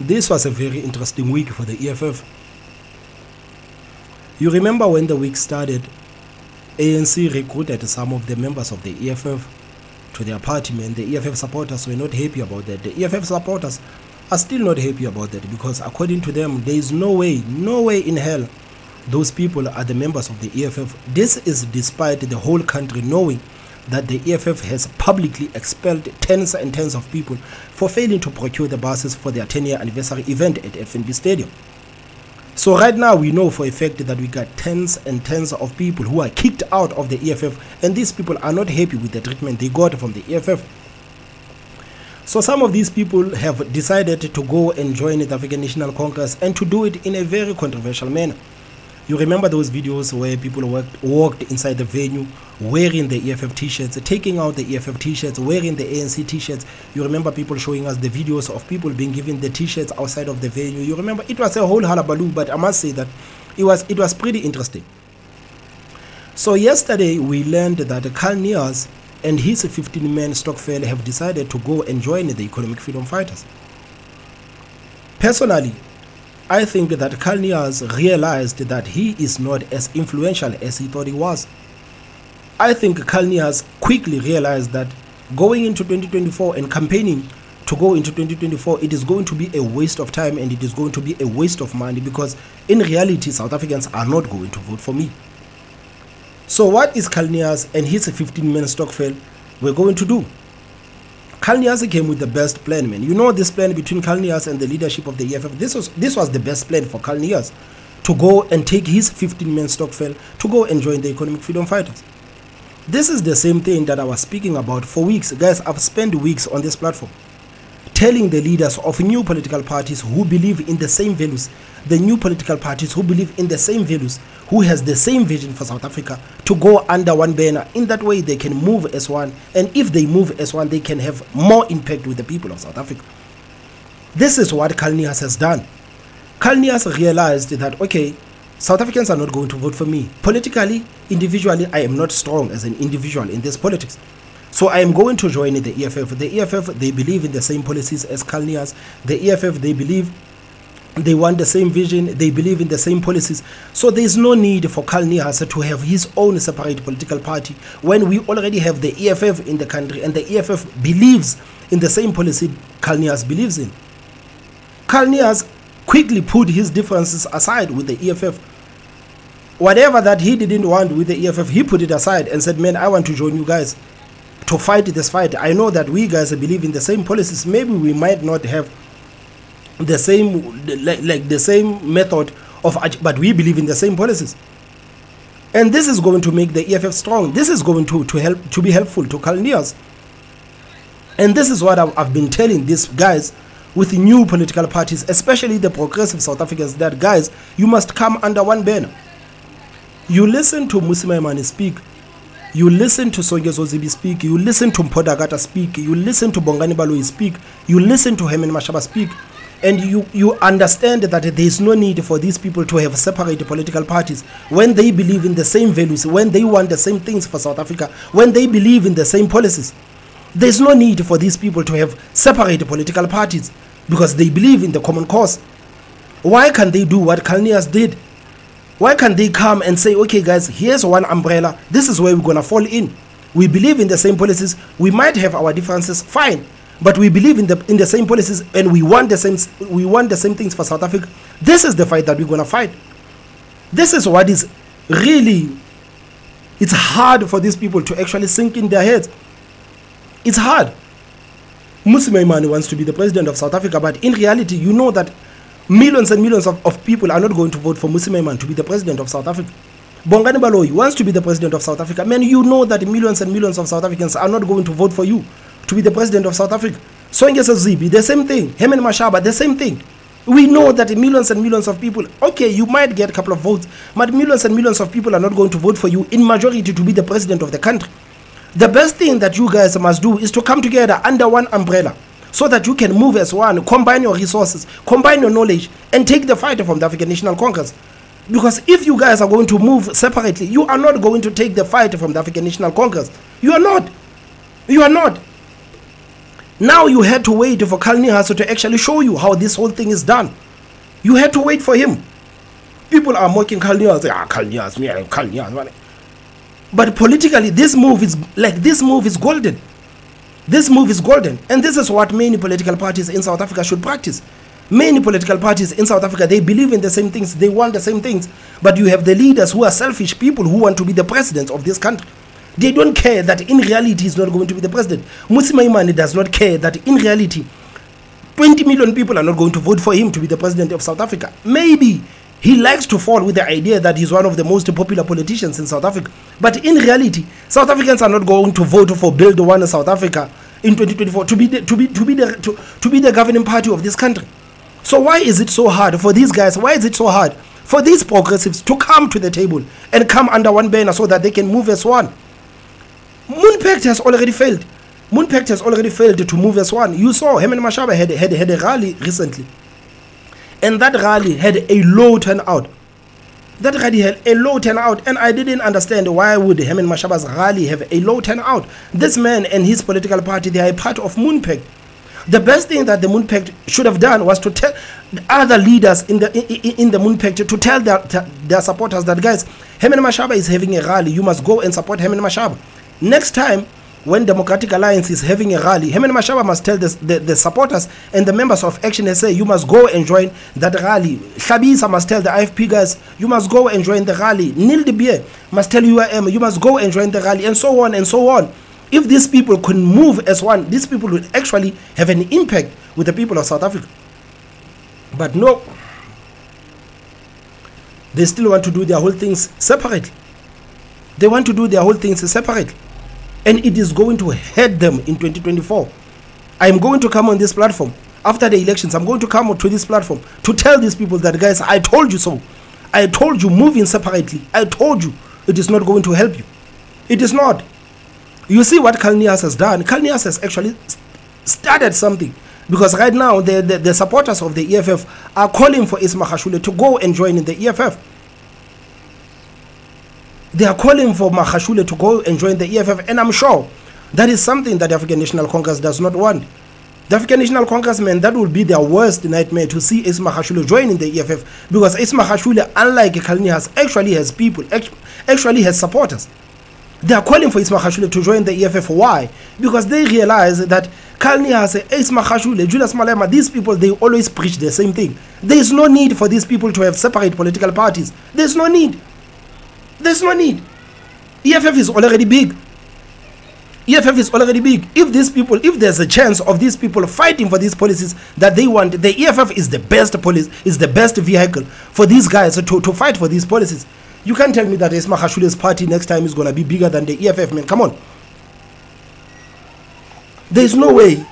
This was a very interesting week for the EFF. You remember when the week started, ANC recruited some of the members of the EFF to their party, man. The EFF supporters were not happy about that. The EFF supporters are still not happy about that, because according to them, there is no way in hell those people are the members of the EFF. This is despite the whole country knowing that the EFF has publicly expelled tens and tens of people for failing to procure the buses for their 10-year anniversary event at FNB Stadium. So right now we know for a fact that we got tens and tens of people who are kicked out of the EFF, and these people are not happy with the treatment they got from the EFF. So some of these people have decided to go and join the African National Congress, and to do it in a very controversial manner. You remember those videos where people walked inside the venue wearing the EFF t-shirts, taking out the EFF t-shirts, wearing the ANC t-shirts. You remember people showing us the videos of people being given the t-shirts outside of the venue. You remember it was a whole hullabaloo, but I must say that it was pretty interesting. So yesterday we learned that Niehaus and his 15-man Stokvel have decided to go and join the Economic Freedom Fighters. Personally, I think that Niehaus realized that he is not as influential as he thought he was. I think Niehaus quickly realized that going into 2024 and campaigning to go into 2024, it is going to be a waste of time, and it is going to be a waste of money, because in reality South Africans are not going to vote for me. So what is Niehaus and his 15-man Stokvel were going to do? Niehaus came with the best plan, man. You know this plan between Niehaus and the leadership of the EFF. This was the best plan for Niehaus, to go and take his 15-man Stokvel to go and join the Economic Freedom Fighters. This is the same thing that I was speaking about for weeks. Guys, I've spent weeks on this platform telling the leaders of new political parties who believe in the same values, the new political parties who believe in the same values, who has the same vision for South Africa, to go under one banner. In that way they can move as one, and if they move as one, they can have more impact with the people of South Africa. This is what Niehaus has done. Niehaus realized that, okay, South Africans are not going to vote for me. Politically, individually, I am not strong as an individual in this politics. So I am going to join the EFF. The EFF, they believe in the same policies as Niehaus. The EFF, they believe they want the same vision, they believe in the same policies. So there is no need for Niehaus to have his own separate political party when we already have the EFF in the country, and the EFF believes in the same policy Niehaus believes in. Niehaus quickly put his differences aside with the EFF. Whatever that he didn't want with the EFF, he put it aside and said, man, I want to join you guys to fight this fight. I know that we guys believe in the same policies. Maybe we might not have the same the same method of, but we believe in the same policies, and this is going to make the EFF strong. This is going to be helpful to Niehaus, and this is what I've been telling these guys with new political parties, especially the progressive South Africans, that guys, you must come under one banner. You listen to Mmusi Maimane speak, you listen to Songezo Zibi speak, you listen to Mpodagata speak, you listen to Bongani Baloyi speak, you listen to Herman Mashaba speak, and you understand that there is no need for these people to have separate political parties when they believe in the same values, when they want the same things for South Africa, when they believe in the same policies. There is no need for these people to have separate political parties because they believe in the common cause. Why can't they do what Niehaus did? Why can't they come and say, okay guys, here's one umbrella, this is where we're gonna fall in. We believe in the same policies, we might have our differences, fine, but we believe in the same policies, and we want the same things for South Africa. This is the fight that we're gonna fight. This is what is really, it's hard for these people to actually sink in their heads. It's hard. Mmusi Maimane wants to be the president of South Africa, but in reality, you know that millions and millions of people are not going to vote for Mmusi Maimane to be the president of South Africa. Bongani Baloyi wants to be the president of South Africa. Man, you know that millions and millions of South Africans are not going to vote for you to be the president of South Africa. Songezo Zibi, the same thing. Herman Mashaba, the same thing. We know that millions and millions of people, okay, you might get a couple of votes, but millions and millions of people are not going to vote for you in majority to be the president of the country. The best thing that you guys must do is to come together under one umbrella so that you can move as one, combine your resources, combine your knowledge, and take the fight from the African National Congress. Because if you guys are going to move separately, you are not going to take the fight from the African National Congress. You are not. You are not. Now you had to wait for Niehaus to actually show you how this whole thing is done. You had to wait for him. People are mocking Niehaus. Niehaus, me, I'm Niehaus. But politically, this move is golden. This move is golden. And this is what many political parties in South Africa should practice. Many political parties in South Africa, they believe in the same things. They want the same things. But you have the leaders who are selfish people who want to be the presidents of this country. They don't care that in reality he's not going to be the president. Mmusi Maimane does not care that in reality 20 million people are not going to vote for him to be the president of South Africa. Maybe he likes to fall with the idea that he's one of the most popular politicians in South Africa. But in reality, South Africans are not going to vote for Build One South Africa in 2024 to be the governing party of this country. So why is it so hard for these guys? Why is it so hard for these progressives to come to the table and come under one banner so that they can move as one? Moonpact has already failed. Moonpact has already failed to move as one. You saw Herman Mashaba had a rally recently. And that rally had a low turnout. That rally had a low turnout. And I didn't understand why would Herman Mashaba's rally have a low turnout. This man and his political party, they are a part of Moonpact. The best thing that the Moonpact should have done was to tell other leaders in the Moonpact to tell their supporters that, guys, Herman Mashaba is having a rally. You must go and support Herman Mashaba. Next time, when Democratic Alliance is having a rally, Herman Mashaba must tell the supporters and the members of Action SA, you must go and join that rally. Hlabisa must tell the IFP guys, you must go and join the rally. Neil de Beer must tell UIM, you must go and join the rally, and so on and so on. If these people could move as one, these people would actually have an impact with the people of South Africa. But no, they still want to do their whole things separately. They want to do their whole things separately. And it is going to hurt them in 2024. I am going to come on this platform after the elections. I'm going to come to this platform to tell these people that, guys, I told you so. I told you moving separately. I told you it is not going to help you. It is not. You see what Niehaus has done. Niehaus has actually started something. Because right now, the supporters of the EFF are calling for Ace Magashule to go and join in the EFF. They are calling for Magashule to go and join the EFF, and I'm sure that is something that the African National Congress does not want. The African National Congress, man, that will be their worst nightmare, to see Ace Magashule joining the EFF, because Ace Magashule, unlike Niehaus, actually has people, actually has supporters. They are calling for Ace Magashule to join the EFF. Why? Because they realize that Niehaus, Ace Magashule, Julius Malema, these people, they always preach the same thing. There is no need for these people to have separate political parties. There's no need. There's no need. EFF is already big. EFF is already big. If these people, if there's a chance of these people fighting for these policies that they want, the EFF is the best policy, is the best vehicle for these guys to fight for these policies. You can't tell me that Ace Magashule's party next time is going to be bigger than the EFF, man. Come on. There's no way.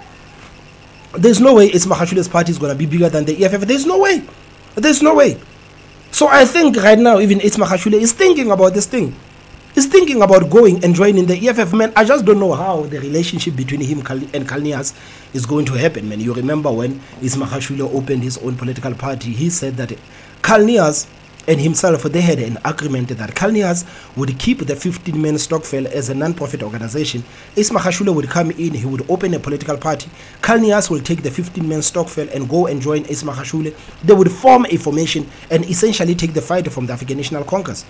There's no way Ace Magashule's party is going to be bigger than the EFF. There's no way. There's no way. So I think right now even Ace Magashule is thinking about this thing. He's thinking about going and joining the EFF, man. I just don't know how the relationship between him and Niehaus is going to happen, man. You remember when Ace Magashule opened his own political party, he said that Niehaus and himself, they had an agreement that Niehaus would keep the 15-man Stokvel as a non-profit organization. Ace Magashule would come in, he would open a political party. Niehaus will take the 15-man Stokvel and go and join Ace Magashule. They would form a formation and essentially take the fight from the African National Congress.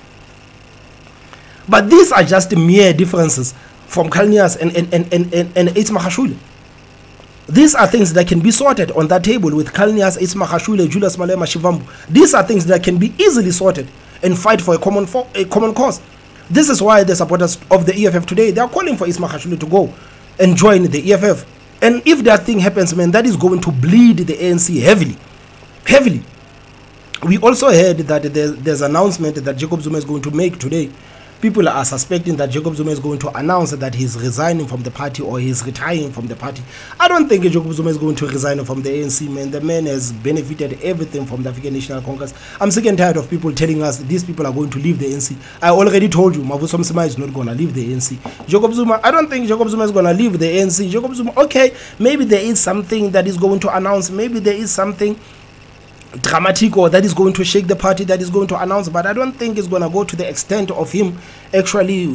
But these are just mere differences from Niehaus and Ace Magashule. These are things that can be sorted on that table with Niehaus, Ace Magashule, Julius Malema, Shivambu. These are things that can be easily sorted and fight for a common cause. This is why the supporters of the EFF today, they are calling for Ace Magashule to go and join the EFF. And if that thing happens, man, that is going to bleed the ANC heavily. Heavily. We also heard that there's an announcement that Jacob Zuma is going to make today. People are suspecting that Jacob Zuma is going to announce that he's resigning from the party or he's retiring from the party. I don't think Jacob Zuma is going to resign from the ANC, man. The man has benefited everything from the African National Congress. I'm sick and tired of people telling us these people are going to leave the ANC. I already told you, Mavuso Msima is not going to leave the ANC. Jacob Zuma, I don't think Jacob Zuma is going to leave the ANC. Jacob Zuma, okay, maybe there is something that is going to announce. Maybe there is something dramatic or that is going to shake the party, that is going to announce, but I don't think it's going to go to the extent of him actually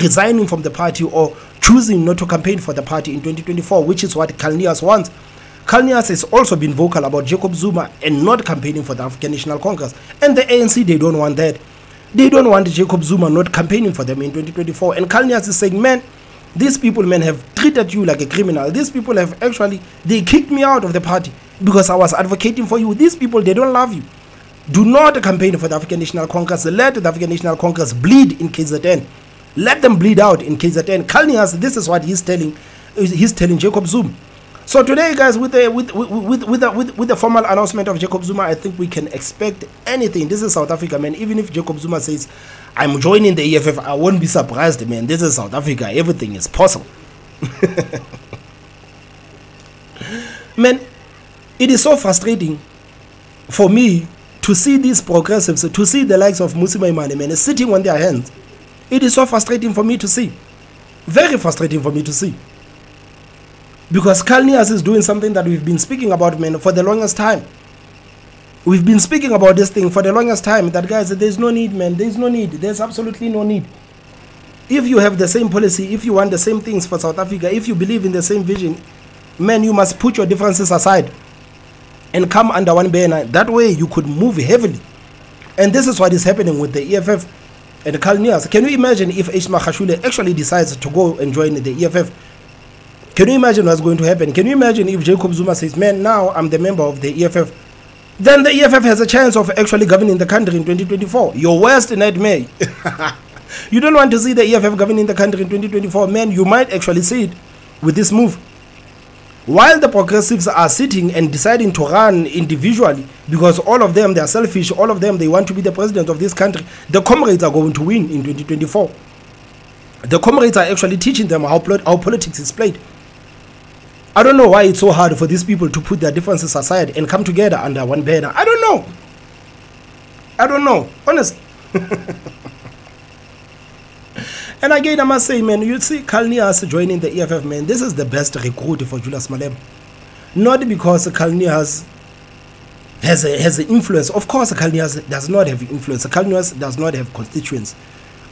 resigning from the party or choosing not to campaign for the party in 2024, which is what Carl Niehaus wants. Carl Niehaus has also been vocal about Jacob Zuma and not campaigning for the African National Congress. And the ANC, they don't want that. They don't want Jacob Zuma not campaigning for them in 2024. And Carl Niehaus is saying, man, these people, man, have treated you like a criminal. These people have actually, they kicked me out of the party because I was advocating for you. These people, they don't love you. Do not campaign for the African National Congress. Let the African National Congress bleed in KZN. Let them bleed out in KZN. Carl Niehaus, this is what he's telling Jacob Zuma. So today, guys, with the formal announcement of Jacob Zuma, I think we can expect anything. This is South Africa, man. Even if Jacob Zuma says, I'm joining the EFF, I won't be surprised, man. This is South Africa. Everything is possible. Man, it is so frustrating for me to see these progressives, to see the likes of Mmusi Maimane, man, sitting on their hands. It is so frustrating for me to see. Very frustrating for me to see. Because Carl Niehaus is doing something that we've been speaking about, man, for the longest time. We've been speaking about this thing for the longest time. That, guys, there's no need, man. There's no need. There's absolutely no need. If you have the same policy, if you want the same things for South Africa, if you believe in the same vision, man, you must put your differences aside and come under one banner. That way, you could move heavily. And this is what is happening with the EFF and Carl Niehaus. Can you imagine if H. Magashule actually decides to go and join the EFF? Can you imagine what's going to happen? Can you imagine if Jacob Zuma says, man, now I'm the member of the EFF? Then the EFF has a chance of actually governing the country in 2024. Your worst nightmare. You don't want to see the EFF governing the country in 2024. Man, you might actually see it with this move. While the progressives are sitting and deciding to run individually, because all of them, they are selfish, all of them, they want to be the president of this country, the comrades are going to win in 2024. The comrades are actually teaching them how politics is played. I don't know why it's so hard for these people to put their differences aside and come together under one banner. I don't know. I don't know. Honestly. And again, I must say, man, you see Carl Niehaus joining the EFF, man, this is the best recruit for Julius Malema. Not because Carl Niehaus has an influence. Of course, Carl Niehaus does not have influence. Carl Niehaus does not have constituents.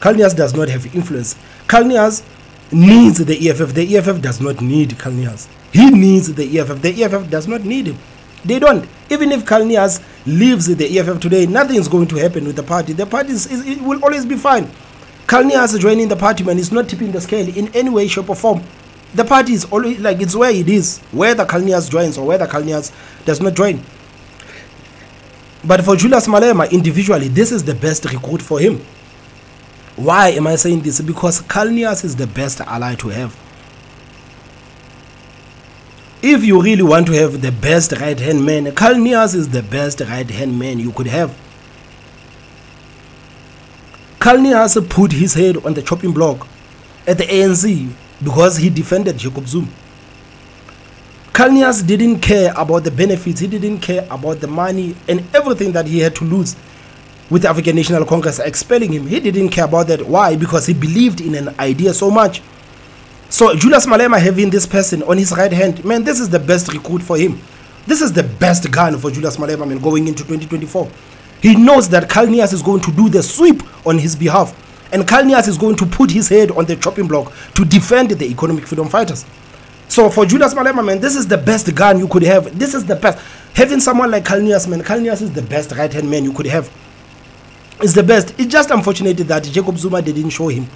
Carl Niehaus does not have influence. Carl Niehaus needs the EFF. The EFF does not need Carl Niehaus. He needs the EFF. The EFF does not need him. They don't. Even if Carl Niehaus leaves the EFF today, nothing is going to happen with the party. The party it will always be fine. Carl Niehaus joining the party, man, is not tipping the scale in any way, shape, or form. The party is always like it's where it is, whether Carl Niehaus joins or whether Carl Niehaus does not join. But for Julius Malema individually, this is the best recruit for him. Why am I saying this? Because Carl Niehaus is the best ally to have. If you really want to have the best right-hand man, Carl Niehaus is the best right-hand man you could have. Carl Niehaus put his head on the chopping block at the ANC because he defended Jacob Zuma. Carl Niehaus didn't care about the benefits, he didn't care about the money and everything that he had to lose with the African National Congress expelling him. He didn't care about that. Why? Because he believed in an idea so much. So Julius Malema having this person on his right hand, man, this is the best recruit for him. This is the best gun for Julius Malema, man, going into 2024. He knows that Carl Niehaus is going to do the sweep on his behalf. And Carl Niehaus is going to put his head on the chopping block to defend the economic freedom fighters. So for Julius Malema, man, this is the best gun you could have. This is the best. Having someone like Carl Niehaus, man, Carl Niehaus is the best right-hand man you could have. It's the best. It's just unfortunate that Jacob Zuma didn't show him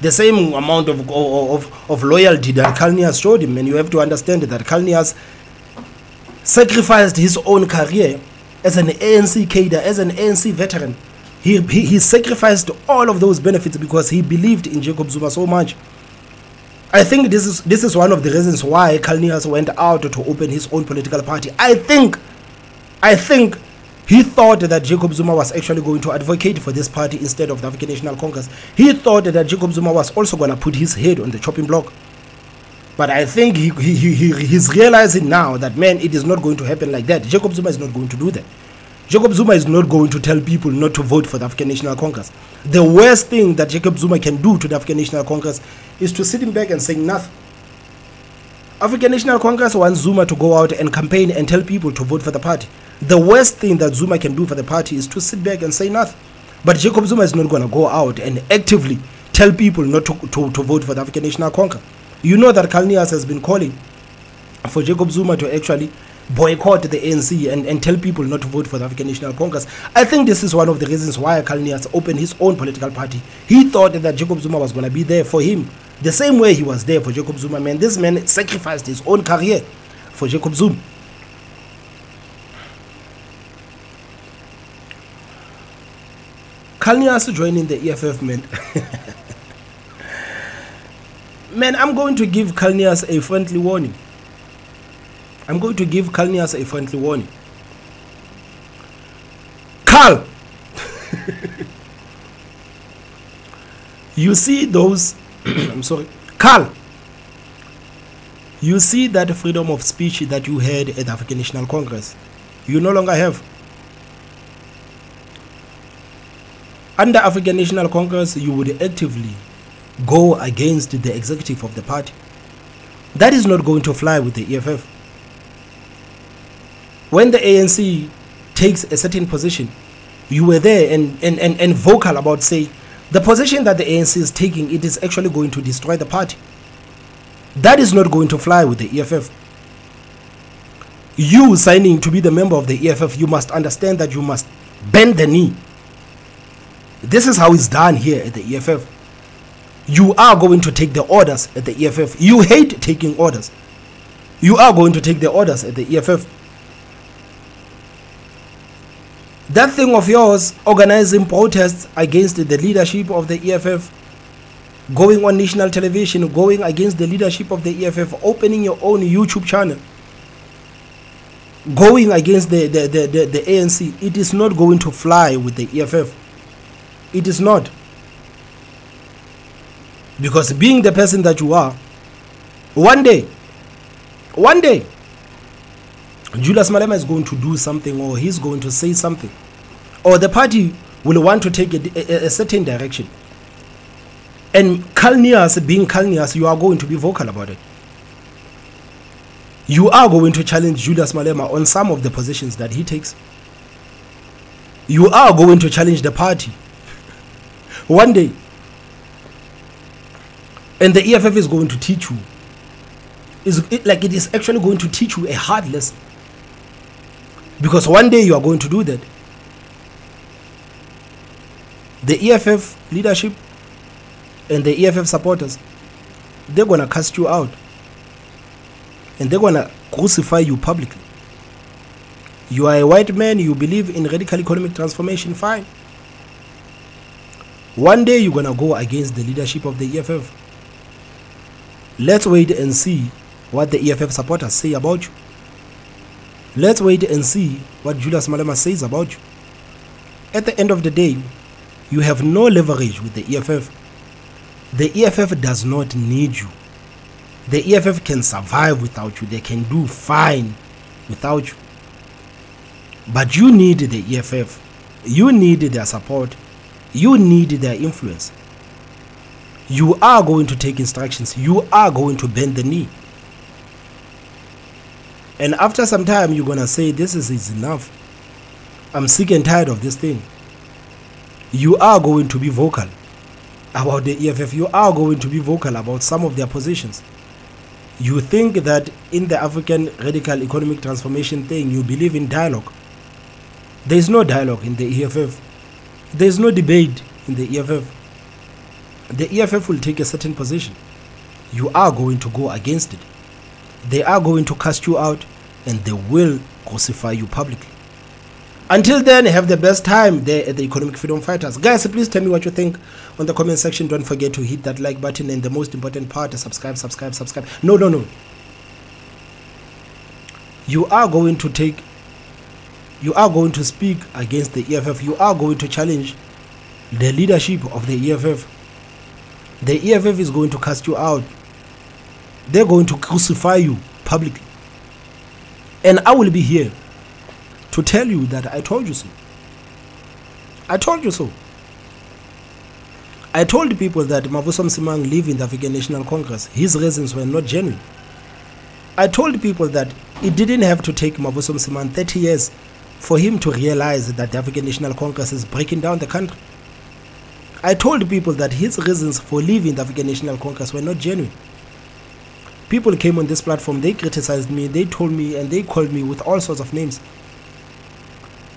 the same amount of loyalty that Carl Niehaus showed him. And you have to understand that Carl Niehaus sacrificed his own career as an ANC cadre, as an ANC veteran. He sacrificed all of those benefits because he believed in Jacob Zuma so much. I think this is one of the reasons why Carl Niehaus went out to open his own political party. I think he thought that Jacob Zuma was actually going to advocate for this party instead of the African National Congress. He thought that Jacob Zuma was also going to put his head on the chopping block. But I think he's realizing now that, man, it is not going to happen like that. Jacob Zuma is not going to do that. Jacob Zuma is not going to tell people not to vote for the African National Congress. The worst thing that Jacob Zuma can do to the African National Congress is to sit back and say nothing. African National Congress wants Zuma to go out and campaign and tell people to vote for the party. The worst thing that Zuma can do for the party is to sit back and say nothing. But Jacob Zuma is not going to go out and actively tell people not to vote for the African National Congress. You know that Karl Niehaus has been calling for Jacob Zuma to actually boycott the ANC and tell people not to vote for the African National Congress. I think this is one of the reasons why Karl Niehaus opened his own political party. He thought that Jacob Zuma was going to be there for him the same way he was there for Jacob Zuma. Man, this man sacrificed his own career for Jacob Zuma. Karl Niehaus joining the EFF, man. Man, I'm going to give Karl Niehaus a friendly warning. I'm going to give Karl Niehaus a friendly warning. Karl! You see those... I'm sorry. Karl! You see that freedom of speech that you had at the African National Congress, you no longer have. Under African National Congress, you would actively go against the executive of the party. That is not going to fly with the EFF. When the ANC takes a certain position, you were there and vocal about, say, the position that the ANC is taking, it is actually going to destroy the party. That is not going to fly with the EFF. You signing to be the member of the EFF, you must understand that you must bend the knee. This is how it's done here at the EFF. You are going to take the orders at the EFF. You hate taking orders. You are going to take the orders at the EFF. That thing of yours, organizing protests against the leadership of the EFF, going on national television, going against the leadership of the EFF, opening your own YouTube channel, going against the ANC, it is not going to fly with the EFF. It is not. Because being the person that you are, one day, Julius Malema is going to do something, or he's going to say something, or the party will want to take a certain direction. And Karl Niehaus, being Karl Niehaus, you are going to be vocal about it. You are going to challenge Julius Malema on some of the positions that he takes. You are going to challenge the party. One day. And the EFF is going to teach you. It is actually going to teach you a hard lesson. Because one day you are going to do that. The EFF leadership and the EFF supporters, they're going to cast you out. And they're going to crucify you publicly. You are a white man, you believe in radical economic transformation, fine. One day you're going to go against the leadership of the EFF. Let's wait and see what the EFF supporters say about you. Let's wait and see what Julius Malema says about you. At the end of the day, you have no leverage with the EFF. The EFF does not need you. The EFF can survive without you. They can do fine without you. But you need the EFF. You need their support. You need their influence. You are going to take instructions. You are going to bend the knee. And after some time, you're going to say, this is enough. I'm sick and tired of this thing. You are going to be vocal about the EFF. You are going to be vocal about some of their positions. You think that in the African radical economic transformation thing, you believe in dialogue. There is no dialogue in the EFF. There is no debate in the EFF. The EFF will take a certain position. You are going to go against it. They are going to cast you out and they will crucify you publicly. Until then, have the best time there at the Economic Freedom Fighters. Guys, please tell me what you think on the comment section. Don't forget to hit that like button, and the most important part is subscribe. No. You are going to speak against the EFF. You are going to challenge the leadership of the EFF. The EFF is going to cast you out. They're going to crucify you publicly. And I will be here to tell you that I told you so. I told you so. I told people that Mavuso Msimang lived in the African National Congress. His reasons were not genuine. I told people that it didn't have to take Mavuso Msimang 30 years for him to realize that the African National Congress is breaking down the country. I told people that his reasons for leaving the African National Congress were not genuine. People came on this platform, they criticized me, they told me, and they called me with all sorts of names.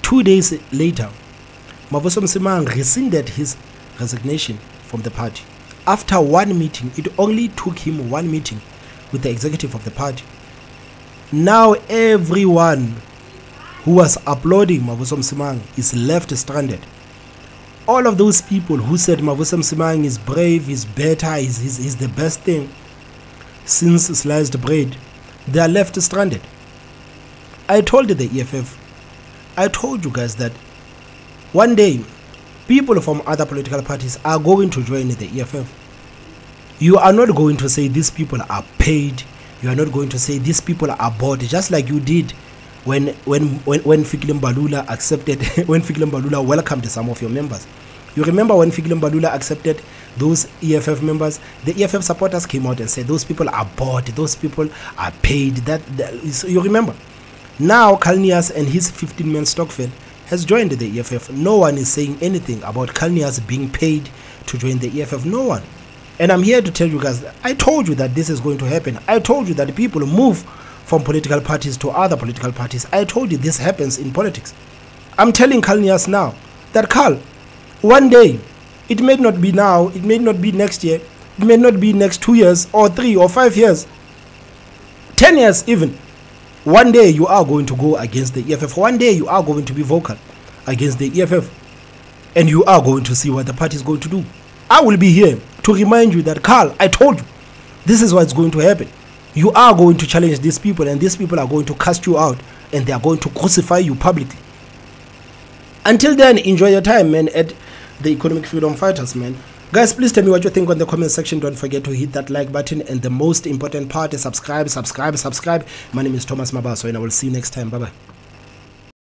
2 days later, Mavuso Msimang rescinded his resignation from the party. After one meeting, it only took him one meeting with the executive of the party. Now everyone who was applauding Mavuso Msimang is left stranded. All of those people who said Mavuso Msimang is brave, is better, is the best thing since sliced bread, they are left stranded. I told the EFF, I told you guys that one day people from other political parties are going to join the EFF. You are not going to say these people are paid. You are not going to say these people are bought, just like you did when Fikile Mbalula accepted, when Fikile Mbalula welcomed some of your members. You remember when Fikile Mbalula accepted those EFF members, the EFF supporters came out and said those people are bought, those people are paid. You remember. Now Kalnias and his 15-man Stockfell has joined the EFF. No one is saying anything about Kalnias being paid to join the EFF. No one. And I'm here to tell you guys, I told you that this is going to happen. I told you that people move from political parties to other political parties. I told you this happens in politics. I'm telling Kalnias now that Kal, one day, it may not be now, it may not be next year, it may not be next 2 years or 3 or 5 years, 10 years even. One day you are going to go against the EFF. One day you are going to be vocal against the EFF. And you are going to see what the party is going to do. I will be here to remind you that, Carl, I told you, this is what's going to happen. You are going to challenge these people, and these people are going to cast you out, and they are going to crucify you publicly. Until then, enjoy your time, man, at the Economic Freedom Fighters, man. Guys, please tell me what you think on the comment section. Don't forget to hit that like button, and the most important part is subscribe. My name is Thomas Mabaso, and I will see you next time. Bye-bye.